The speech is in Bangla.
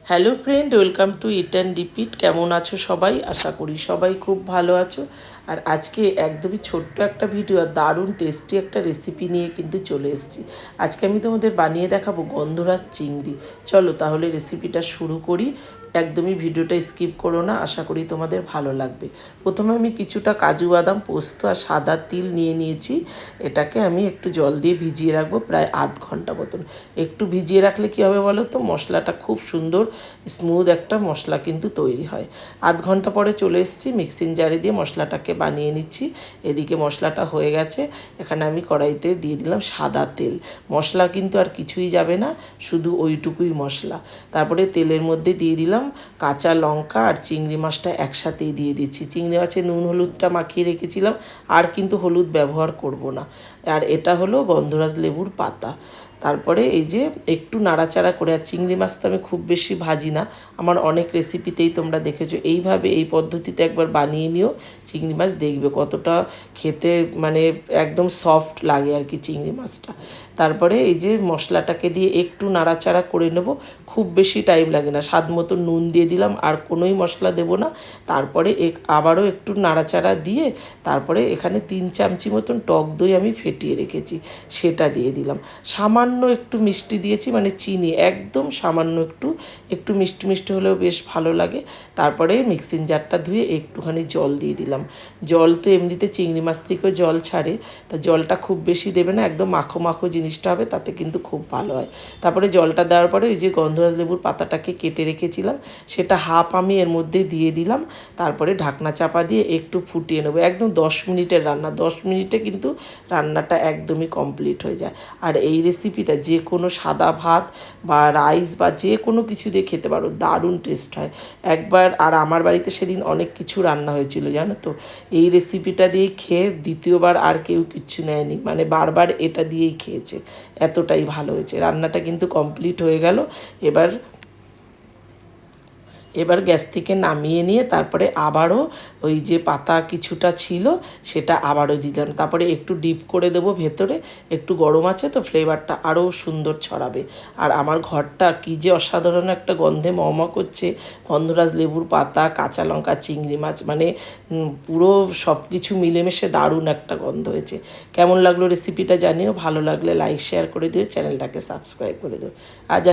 Hello friend, welcome to it and repeat. কেমন আছো সবাই? আশা করি সবাই খুব ভালো আছো। আর আজকে একদমই ছোট্ট একটা ভিডিও আর দারুণ টেস্টি একটা রেসিপি নিয়ে কিন্তু চলে এসেছি। আজকে আমি তোমাদের বানিয়ে দেখাবো গন্ধরাজ চিংড়ি। চলো তাহলে রেসিপিটা শুরু করি। একদমই ভিডিওটা স্কিপ করো না, আশা করি তোমাদের ভালো লাগবে। প্রথমে আমি কিছুটা কাজু বাদাম, পোস্ত আর সাদা তিল নিয়ে নিয়েছি। এটাকে আমি একটু জল দিয়ে ভিজিয়ে রাখবো প্রায় আধ ঘন্টা মতন। একটু ভিজিয়ে রাখলে কী হবে বলো তো, মশলাটা খুব সুন্দর স্মুথ একটা মশলা কিন্তু তৈরি হয়। আধ ঘন্টা পরে চলে এসেছি, মিক্সিং জারে দিয়ে মশলাটাকে বানিয়ে নিচ্ছি। এদিকে মশলাটা হয়ে গেছে। এখানে আমি কড়াইতে দিয়ে দিলাম সাদা তেল। মশলা কিন্তু আর কিছুই যাবে না, শুধু ওইটুকুই মশলা। তারপরে তেলের মধ্যে দিয়ে দিলাম কাঁচা লঙ্কা আর চিংড়ি মাছটা একসাথেই দিয়ে দিচ্ছি। চিংড়ি মাছে নুন হলুদটা মাখিয়ে রেখেছিলাম, আর কিন্তু হলুদ ব্যবহার করব না। আর এটা হলো গন্ধরাজ লেবুর পাতা। তারপরে এই যে একটু নাড়াচাড়া করে, আর চিংড়ি মাছ তো আমি খুব বেশি ভাজি না, আমার অনেক রেসিপিতেই তোমরা দেখেছো। এইভাবে এই পদ্ধতিতে একবার বানিয়ে নিও চিংড়ি মাছ, দেখবে কতটা খেতে মানে একদম সফট লাগে আর কি চিংড়ি মাছটা। তারপরে এই যে মশলাটাকে দিয়ে একটু নাড়াচাড়া করে নেব, খুব বেশি টাইম লাগে না। স্বাদ মতো নুন দিয়ে দিলাম, আর কোনোই মশলা দেবো না। তারপরে আবারও একটু নাড়াচাড়া দিয়ে তারপরে এখানে 3 চামচি মতন টক দই আমি ফেটিয়ে রেখেছি, সেটা দিয়ে দিলাম। সামান্য একটু মিষ্টি দিয়েছি, মানে চিনি একদম সামান্য একটু মিষ্টি মিষ্টি হলেও বেশ ভালো লাগে। তারপরে মিক্সিং জারটা ধুয়ে একটুখানি জল দিয়ে দিলাম। জল তো এমনিতে চিংড়ি মাছ থেকেও জল ছাড়ে, তা জলটা খুব বেশি দেবে না, একদম মাখো মাখো জিনিসটা হবে, তাতে কিন্তু খুব ভালো হয়। তারপরে জলটা দেওয়ার পরে এই যে গন্ধরাজ লেবুর পাতাটাকে কেটে রেখেছিলাম, সেটা হাফ আমি এর মধ্যে দিয়ে দিলাম। তারপরে ঢাকনা চাপা দিয়ে একটু ফুটিয়ে নেবো। একদম 10 মিনিটের রান্না, 10 মিনিটে কিন্তু রান্নাটা একদমই কমপ্লিট হয়ে যায়। আর এই রেসিপিটা যে কোনো সাদা ভাত বা রাইস বা যে কোনো কিছু দিয়ে খেতে পারো, দারুণ টেস্ট হয় একবার। আর আমার বাড়িতে সেদিন অনেক কিছু রান্না হয়েছিল জানো তো, এই রেসিপিটা দিয়ে খেয়ে দ্বিতীয়বার আর কেউ কিচ্ছু নেয়নি, মানে বারবার এটা দিয়েই খেয়েছে, এতটাই ভালো হয়েছে। রান্নাটা কিন্তু কমপ্লিট হয়ে গেল। এবার গ্যাস থেকে নামিয়ে নিয়ে তারপরে আবারও ওই যে পাতা কিছুটা ছিল সেটা আবারও দিলাম। তারপরে একটু ডিপ করে দেবো ভেতরে, একটু গরম আছে তো ফ্লেভারটা আরও সুন্দর ছড়াবে। আর আমার ঘরটা কী যে অসাধারণ একটা গন্ধে মম করছে, গন্ধরাজ লেবুর পাতা, কাঁচা লঙ্কা, চিংড়ি মাছ, মানে পুরো সব কিছু মিলেমিশে দারুণ একটা গন্ধ হয়েছে। কেমন লাগলো রেসিপিটা জানিও, ভালো লাগলে লাইক শেয়ার করে দিও, চ্যানেলটাকে সাবস্ক্রাইব করে দিও। আজ